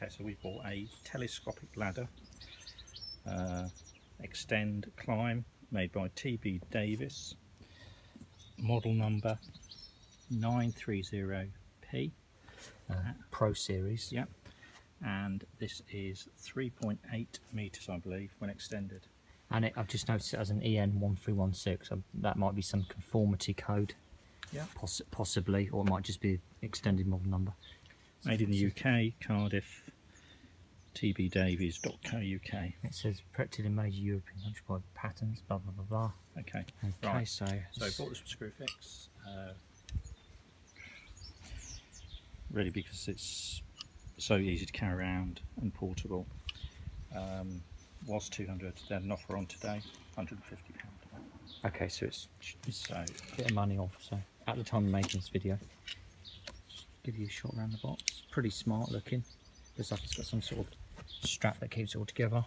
Okay, so we bought a telescopic ladder, Xtend climb, made by TB Davis, model number 930P. Pro Series. Yep. And this is 3.8 metres, I believe, when extended. And I've just noticed it as an EN1316. That might be some conformity code. Yeah. Possibly, or it might just be extended model number. Made in the UK, Cardiff, tbdavies.co.uk. It says protected in major European countries by patents, blah blah blah blah. Okay. Okay, Right. so I bought this from Screwfix. Really, because it's so easy to carry around and portable. Was 200. They had an offer on today, £150. okay, so it's So a bit of money off. So at the time of making this video, just give you a shot around the box. Pretty smart looking. Looks like it's got some sort of strap that keeps it all together.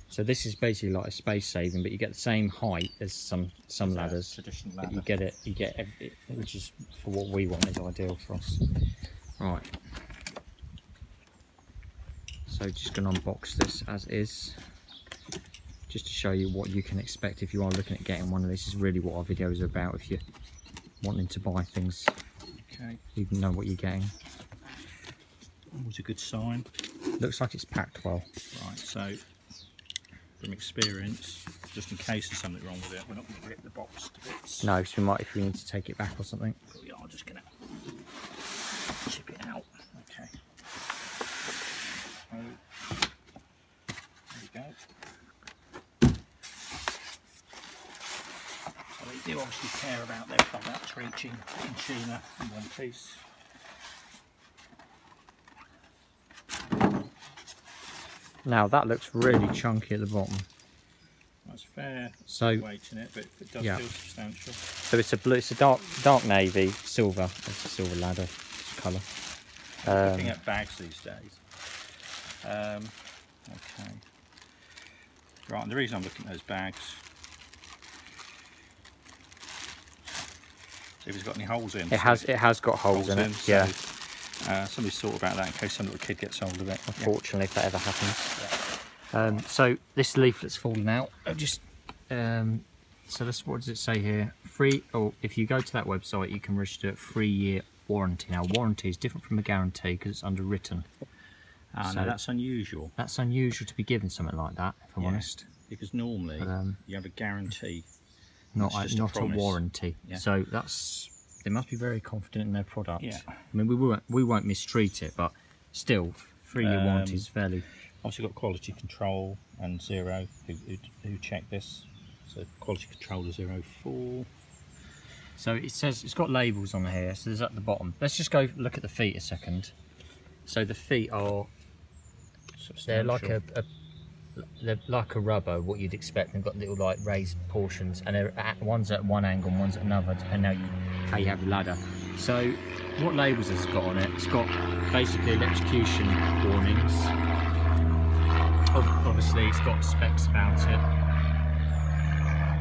So this is basically like a space saving, but you get the same height as some ladders. Traditional But ladder. you get it, which is for what we want is ideal for us. Right. So just going to unbox this as is, just to show you what you can expect if you are looking at getting one of these. Is really what our video is about. If you're wanting to buy things, Okay. you know what you're getting. Always a good sign. Looks like it's packed well. Right, so from experience, just in case there's something wrong with it, we're not going to rip the box to bits. No, so we might, if we need to take it back or something. But we are just going to chip it out. Okay. So, there we go. So they do obviously care about their products reaching consumer in one piece. Now that looks really chunky at the bottom. That's fair So weight in it, but it does yeah. feel substantial. So it's a blue, it's a dark navy, silver. It's a silver ladder colour. Looking at bags these days. Okay. Right, and the reason I'm looking at those bags, see if it's got any holes in. It has got holes in it. Yeah. Somebody's thought about that in case some little kid gets hold of it. Unfortunately, if that ever happens. Yeah. So this leaflet's fallen out. I've just so this, what does it say here? Free. Or if you go to that website, you can register a 3-year warranty. Now, warranty is different from a guarantee because it's underwritten. So So that's unusual. that's unusual to be given something like that, if I'm honest. Because normally But, you have a guarantee. not It's just not a promise. warranty. Yeah. So that's, they must be very confident in their product. Yeah. I mean, we won't mistreat it, but still, 3-year warranty is fairly. Obviously got quality control and Zero who check this. So quality control is 04. So it says it's got labels on here. So there's at the bottom. Let's just go look at the feet a second. So the feet are, they're like they're like a rubber, what you'd expect. They've got little like raised portions, and one's at one angle and one's at another, depending how you have the ladder. So what labels has it got on it? It's got basically electrocution warnings. Obviously it's got specs about it.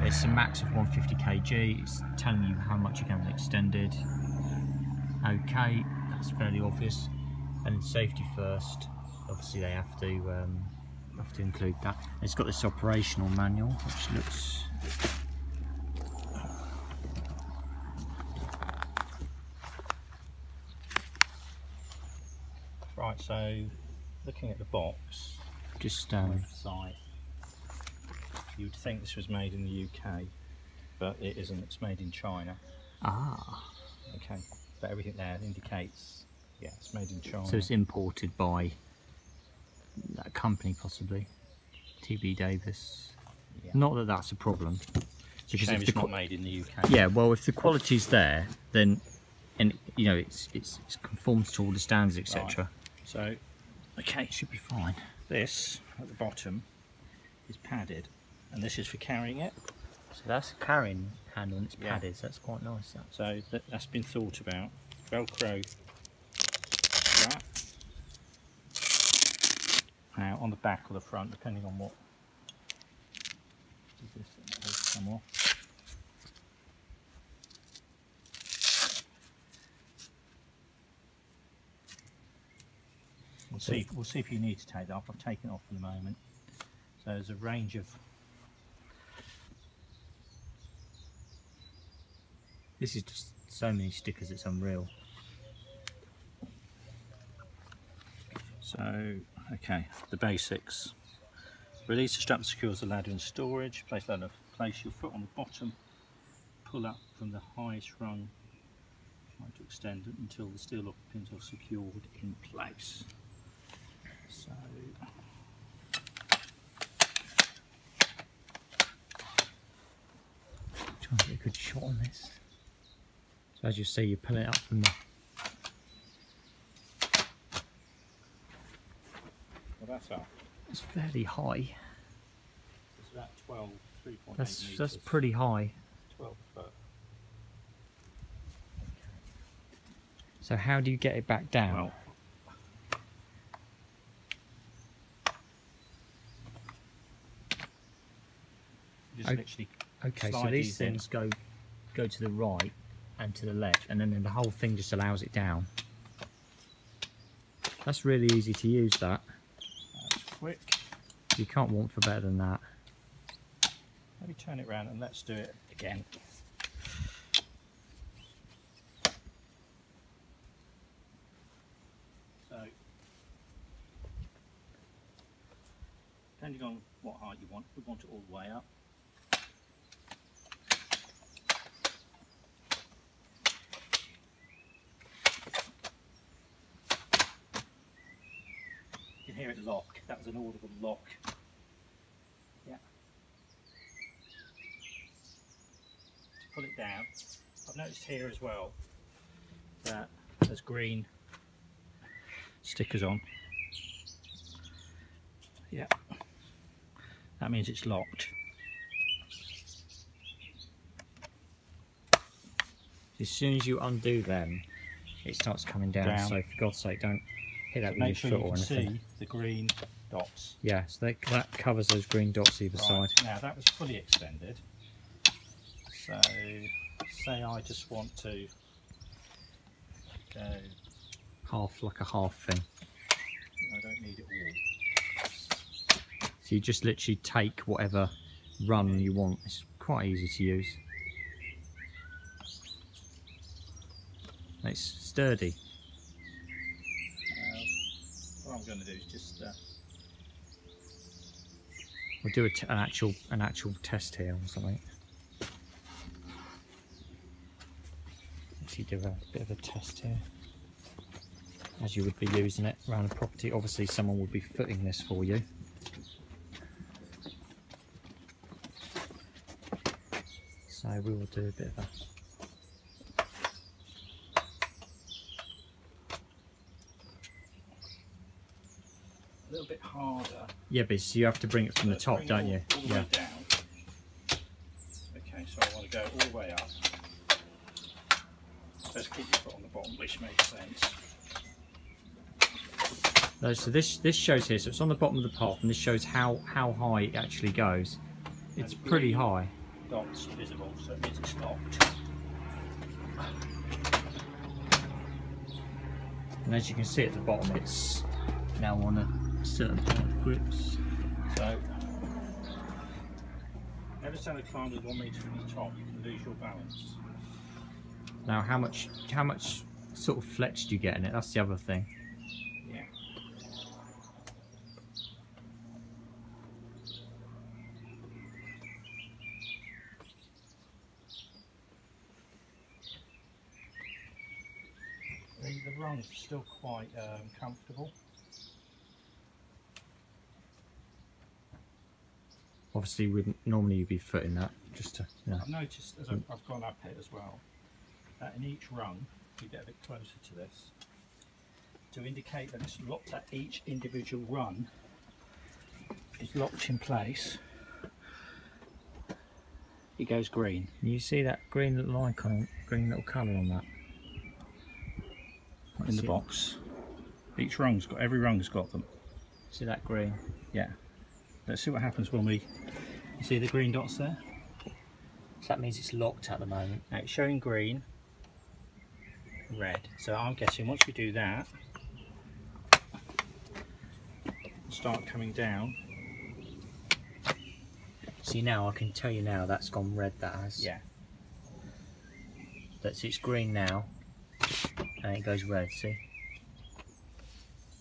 It's a max of 150 kg. It's telling you how much you can have extended. Okay, that's fairly obvious. And safety first. Obviously they have to include that. It's got this operational manual, which looks. Right, so looking at the box, Just site, you would think this was made in the UK, but it isn't. It's made in China. Okay, but everything there indicates, yeah, it's made in China. so it's imported by that company, possibly TB Davis. Yeah. Not that that's a problem. It's a shame it's not made in the UK. Yeah, well, if the quality's there, then, and you know, it conforms to all the standards, etc. Right. So, okay, It should be fine. this at the bottom is padded, and this is for carrying it. So that's a carrying handle and it's Yeah. padded, so that's quite nice. That. So that's been thought about. Velcro strap. Now on the back or the front, depending on what. Does this come off? We'll see if you need to take that off. I've taken it off for the moment. So there's a range of. This is just so many stickers, it's unreal. So, okay, the basics. Release the strap that secures the ladder in storage. Place ladder. Place your foot on the bottom. Pull up from the highest rung. Try to extend it until the steel lock pins are secured in place. So, trying to get a good shot on this. So as you see, you pull it up from the. well, that's up. It's fairly high. It's about 12, 3.8 That's metres. pretty high. 12 foot. So how do you get it back down? Well, just literally okay, so slide these in. things go to the right and to the left, and then the whole thing just allows it down. That's really easy to use, that. That's quick. You can't want for better than that. Let me turn it around and let's do it again. So, depending on what height you want, we want it all the way up. You can hear it lock. That was an audible lock. Yeah. To pull it down, I've noticed here as well that there's green stickers on. Yeah. That means it's locked. As soon as you undo them, it starts coming down. So for God's sake, don't hit that with your Make sure foot you or can anything. see the green dots. Yeah, so that covers those green dots either side. Now that was fully extended. So say I just want to go Like a half thing. I don't need it all. So you just literally take whatever run you want. It's quite easy to use. It's sturdy. What I'm going to do is just We'll do an actual test here or something. Actually do a bit of a test here. As you would be using it around the property. Obviously someone would be footing this for you. So we will do a bit of a little bit harder. yeah, but so you have to bring it from the top, don't you? All the way down. Okay, so I want to go all the way up. Let's keep your foot on the bottom, which makes sense. So this shows here, so it's on the bottom of the path, and this shows how high it actually goes. It's pretty high. Dots visible, so it means it's locked. And as you can see at the bottom, it's now on a certain part of grips. So, every time you climb with 1 metre from the top, you can lose your balance. Now, how much sort of flex do you get in it? That's the other thing. Yeah. The rungs are still quite comfortable. Obviously, normally you'd be footing that just to, you know. I've noticed as I've gone up it as well, that in each rung, if you get a bit closer to this, to indicate that it's locked, that each individual run is locked in place, it goes green. You see that green little icon, green little colour on that? In the box. Each rung's got, every rung's got them. See that green? Yeah. Let's see what happens when we, you see the green dots there? So that means it's locked at the moment. Now it's showing green, red. So I'm guessing once we do that, start coming down. See, now I can tell you now that's gone red, that has. Yeah. It's green now, and it goes red, see?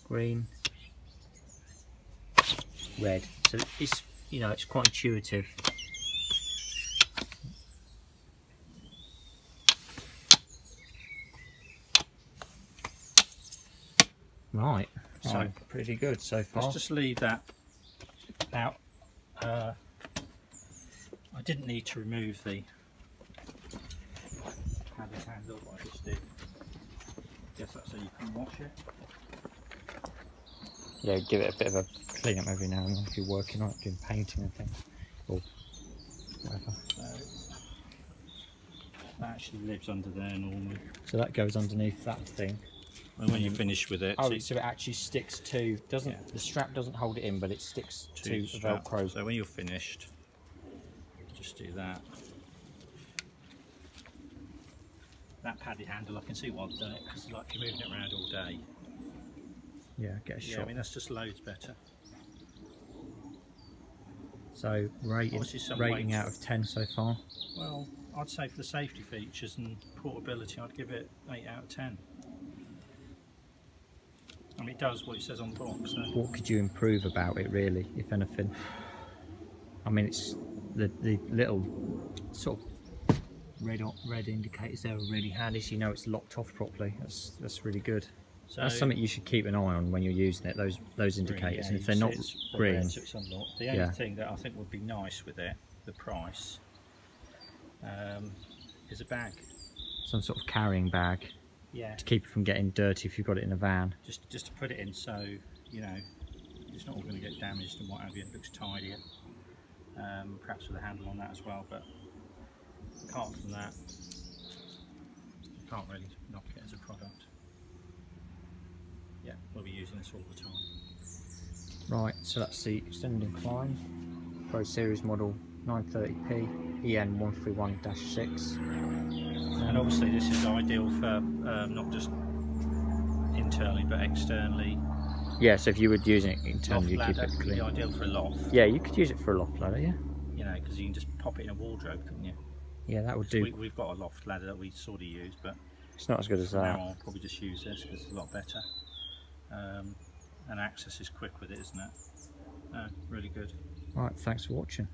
Green, red. So it's, you know, it's quite intuitive. Right, so Right. pretty good so far. Let's just leave that out. I didn't need to remove the padded handle, but I just did. Guess that's so you can wash it. Yeah, give it a bit of a clean up every now and then if you're working on it, doing painting and things, or whatever. So that actually lives under there normally. So that goes underneath that thing. And when you finish with it, Oh, so it actually sticks to, doesn't, Yeah. the strap doesn't hold it in, but it sticks to the strap. Velcro. So when you're finished, just do that. That padded handle, I can see why I've done it, because like you're moving it around all day. Yeah, get a Yeah, shot. I mean that's just loads better. So Obviously some rating weight. out of 10 so far. Well, I'd say for the safety features and portability, I'd give it 8 out of 10. I mean, it does what it says on the box. So. What could you improve about it, really, if anything? I mean, it's the little sort of red indicators there are really handy, so you know it's locked off properly. That's really good. So That's something you should keep an eye on when you're using it. Those indicators, yeah, and if you they're see not it's green, red, so it's unlocked. The only Yeah. thing that I think would be nice with it, the price, is a bag. some sort of carrying bag Yeah. to keep it from getting dirty if you've got it in a van. Just to put it in, so you know it's not all going to get damaged and what have you. It looks tidier. Perhaps with a handle on that as well, but apart from that, you can't really knock it as a product. Yeah, we'll be using this all the time. Right, so that's the Xtend Incline Pro Series model 930p EN131-6. And obviously this is ideal for not just internally but externally. Yeah, so if you were using it internally, you Loft keep ladder it would be clean. ideal for a loft. Yeah, you could use it for a loft ladder, yeah. You know, because you can just pop it in a wardrobe, couldn't you? Yeah, that would do. We've got a loft ladder that we sort of use, but It's not as good as from now that. on I'll probably just use this because it's a lot better. And access is quick with it, isn't it? Really good. Right, thanks for watching.